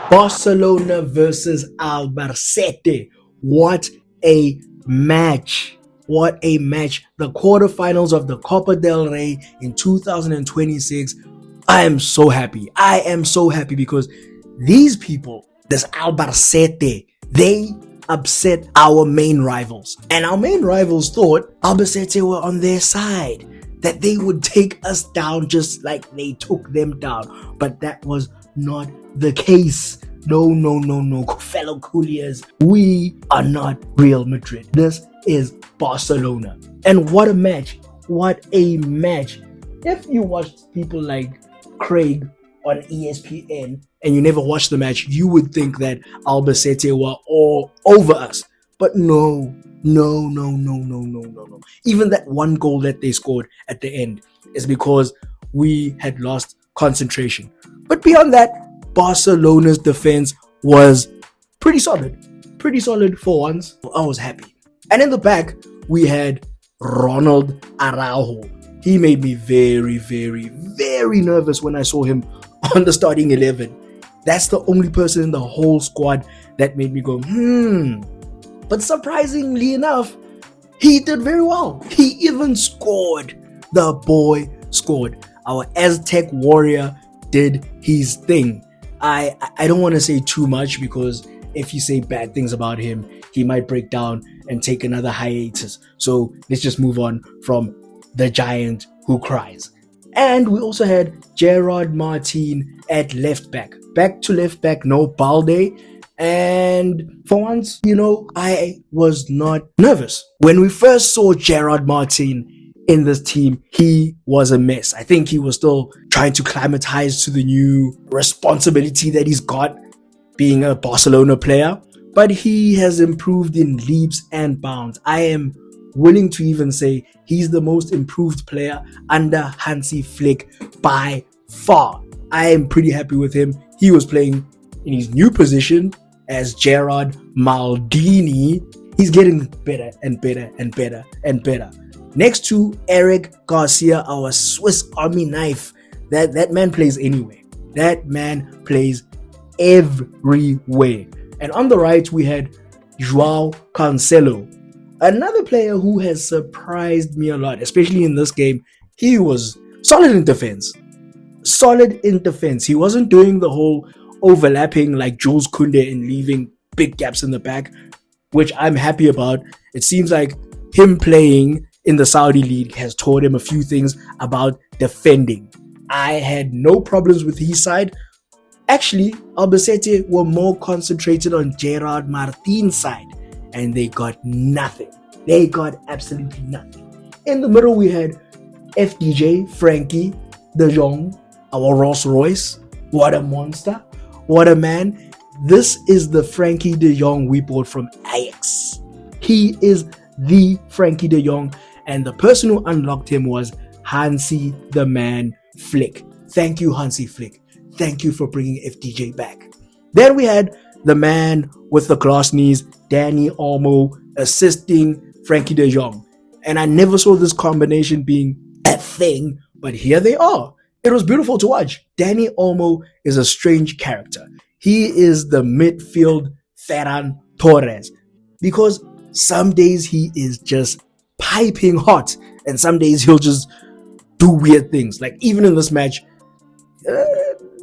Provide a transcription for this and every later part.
Barcelona versus Albacete. What a match. What a match. The quarterfinals of the Copa del Rey in 2026. I am so happy. I am so happy because these people, this Albacete, they upset our main rivals. And our main rivals thought Albacete were on their side, that they would take us down just like they took them down. But that was not the case. No, fellow Culers. We are not Real Madrid. This is Barcelona. And what a match. What a match. If you watched people like Craig on ESPN and you never watched the match, you would think that Albacete were all over us. But no. Even that one goal that they scored at the end is because we had lost concentration. But beyond that, Barcelona's defense was pretty solid. Pretty solid for once. I was happy. And in the back, we had Ronald Araújo. He made me very, very, very nervous when I saw him on the starting 11. That's the only person in the whole squad that made me go, But surprisingly enough, he did very well. He even scored. The boy scored. Our Aztec warrior did his thing. I don't want to say too much because if you say bad things about him, he might break down and take another hiatus. So let's just move on from the giant who cries. And we also had Gerard Martin at left back. Back to left back, no Balde. And for once, I was not nervous. When we first saw Gerard Martin in this team, he was a mess. I think he was still trying to climatize to the new responsibility that he's got being a Barcelona player. But he has improved in leaps and bounds. I am willing to even say he's the most improved player under Hansi Flick by far. I am pretty happy with him. He was playing in his new position as Gerard Maldini. He's getting better and better and better and better. Next to Eric Garcia, our Swiss Army knife. That man plays anywhere. That man plays everywhere. And on the right, we had Joao Cancelo, another player who has surprised me a lot, especially in this game. He was solid in defense. He wasn't doing the whole overlapping like Jules Koundé and leaving big gaps in the back, which I'm happy about. It seems like him playing in the Saudi League has taught him a few things about defending. I had no problems with his side. Actually, Albacete were more concentrated on Gerard Martin's side, and they got nothing. They got absolutely nothing. In the middle, we had FDJ, Frankie de Jong, our Rolls Royce. What a monster. What a man. This is the Frankie de Jong we bought from Ajax. He is the Frankie de Jong, and the person who unlocked him was Hansi the man Flick. Thank you, Hansi Flick. Thank you for bringing FDJ back. Then we had the man with the glass knees, Dani Olmo, assisting Frankie de Jong. And I never saw this combination being a thing, but here they are. It was beautiful to watch. Dani Olmo is a strange character. He is the midfield Ferran Torres, because some days he is just piping hot and some days he'll just do weird things. Like even in this match,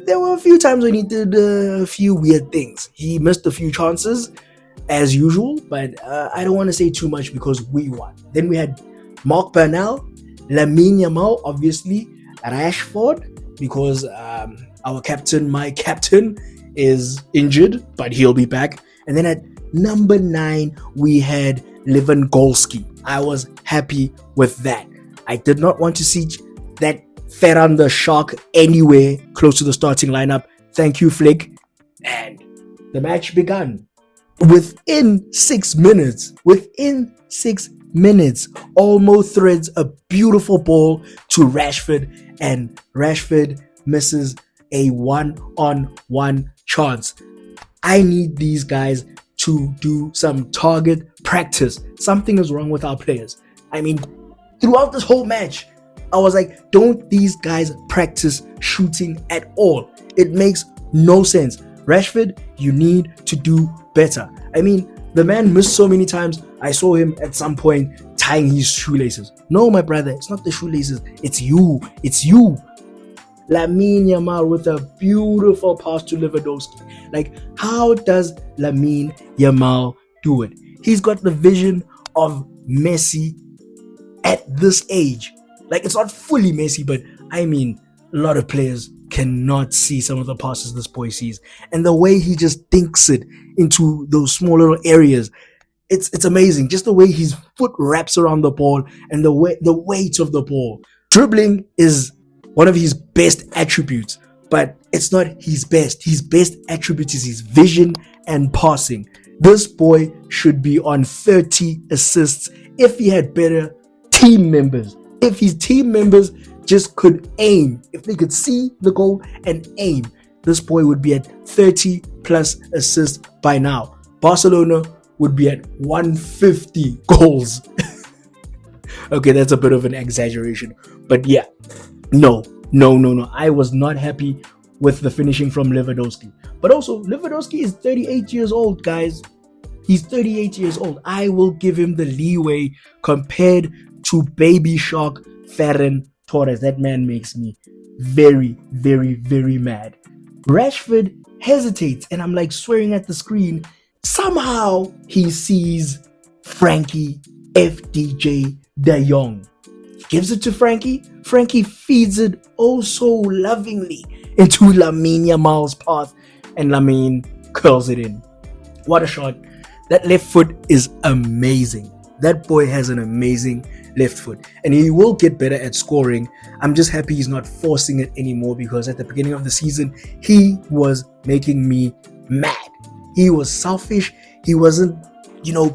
there were a few times when he did a few weird things. He missed a few chances as usual, but I don't want to say too much because we won. Then we had Mark Bernal, Lamine Yamal, obviously, Rashford, because our captain, my captain, is injured, but he'll be back. And then at number 9, we had Lewandowski. I was happy with that. I did not want to see that Ferran the Shark anywhere close to the starting lineup. Thank you, Flick. And the match began. Within 6 minutes, Olmo threads a beautiful ball to Rashford, and Rashford misses a 1-on-1 chance. I need these guys to do some target practice. Something is wrong with our players. I mean, throughout this whole match, I was like, don't these guys practice shooting at all? It makes no sense. Rashford, you need to do better. I mean, the man missed so many times. I saw him at some point tying his shoelaces. No, my brother, it's not the shoelaces. It's you. It's you. Lamine Yamal with a beautiful pass to Lewandowski. Like, how does Lamine Yamal do it? He's got the vision of Messi at this age. Like, it's not fully Messi, but I mean, a lot of players cannot see some of the passes this boy sees. And the way he just thinks it into those small little areas, it's amazing. Just the way his foot wraps around the ball and the weight of the ball. Dribbling is one of his best attributes, but it's not his best. His best attribute is his vision and passing. This boy should be on 30 assists if he had better team members. If his team members just could aim, if they could see the goal and aim, this boy would be at 30 plus assists by now. Barcelona would be at 150 goals. Okay, that's a bit of an exaggeration, but yeah. No. I was not happy with the finishing from Lewandowski. But also, Lewandowski is 38 years old, guys. He's 38 years old. I will give him the leeway compared to baby shark Ferran Torres. That man makes me very, very, very mad. Rashford hesitates, and I'm like swearing at the screen. Somehow he sees Frankie FDJ de Jong. Gives it to Frankie. Frankie feeds it oh so lovingly into Lamine Yamal's path, and Lamine curls it in. What a shot. That left foot is amazing. That boy has an amazing left foot, and he will get better at scoring. I'm just happy he's not forcing it anymore, because at the beginning of the season, he was making me mad. He was selfish. He wasn't,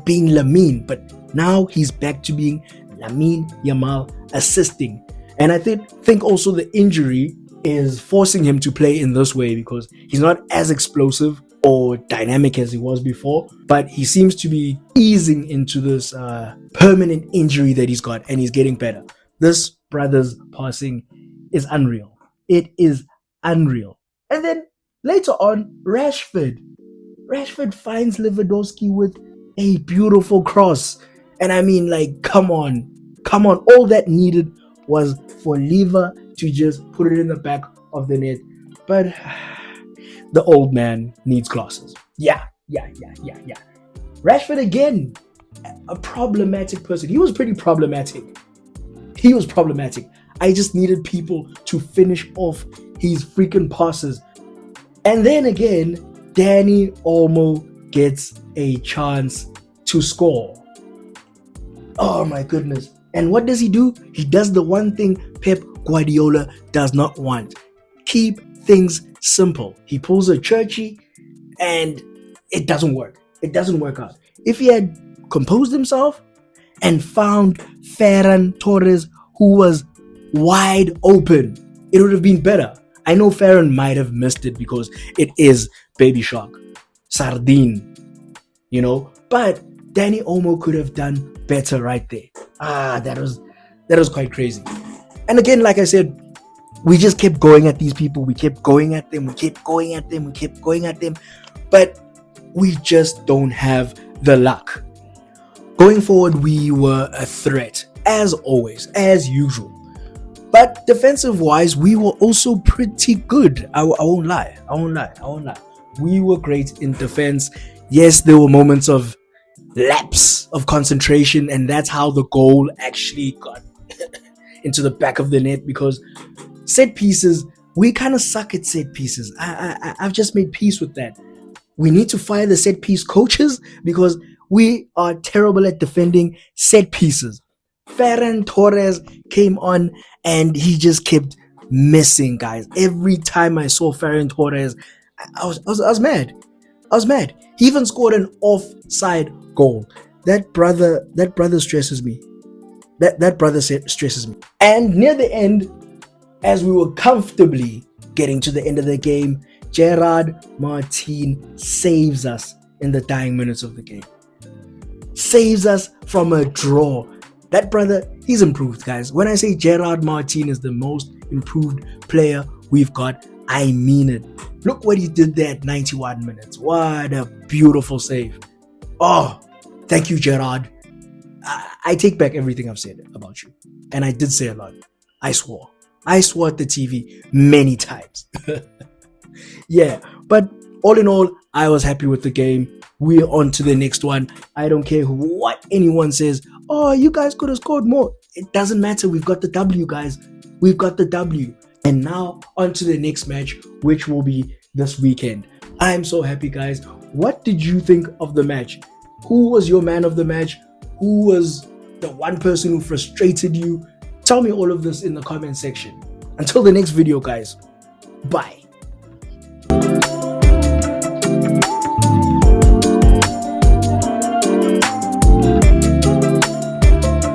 being Lamine, but now he's back to being Lamine Yamal assisting. And I think also the injury is forcing him to play in this way, because he's not as explosive or dynamic as he was before, but he seems to be easing into this permanent injury that he's got, and he's getting better. This brother's passing is unreal. It is unreal. And then later on, Rashford finds Lewandowski with a beautiful cross. And I mean, like, come on. All that needed was for Lever to just put it in the back of the net. But the old man needs glasses. Yeah. Rashford again, a problematic person. He was pretty problematic. I just needed people to finish off his freaking passes. And then again, Dani Olmo gets a chance to score. Oh my goodness. And what does he do? He does the one thing Pep Guardiola does not want. Keep things simple. He pulls a Churchy and it doesn't work. It doesn't work out. If he had composed himself and found Ferran Torres, who was wide open, it would have been better. I know Ferran might have missed it because it is Baby Shark, Sardine, but Dani Olmo could have done better right there. That was quite crazy. And again, like I said, we just kept going at these people. We kept going at them. But we just don't have the luck. Going forward, we were a threat, as always, as usual. But defensive-wise, we were also pretty good. I won't lie. We were great in defense. Yes, there were moments of lapse of concentration, and that's how the goal actually got into the back of the net, because set pieces, we kind of suck at set pieces. I've just made peace with that. We need to fire the set piece coaches, because we are terrible at defending set pieces. Ferran Torres came on and he just kept missing, guys. Every time I saw Ferran Torres, I was mad. He even scored an offside goal. That brother stresses me. That brother stresses me. And near the end, as we were comfortably getting to the end of the game, Gerard Martin saves us in the dying minutes of the game. Saves us from a draw. That brother, he's improved, guys. When I say Gerard Martin is the most improved player we've got, I mean it. Look what he did there at 91 minutes. What a beautiful save. Oh, thank you, Gerard. I take back everything I've said about you. And I did say a lot. I swore. I swore at the TV many times. Yeah, but all in all, I was happy with the game. We're on to the next one. I don't care what anyone says. Oh, you guys could have scored more. It doesn't matter. We've got the W, guys. We've got the W. And now on to the next match, which will be this weekend. I'm so happy, guys. What did you think of the match? Who was your man of the match? Who was the one person who frustrated you? Tell me all of this in the comment section. Until the next video, guys. Bye.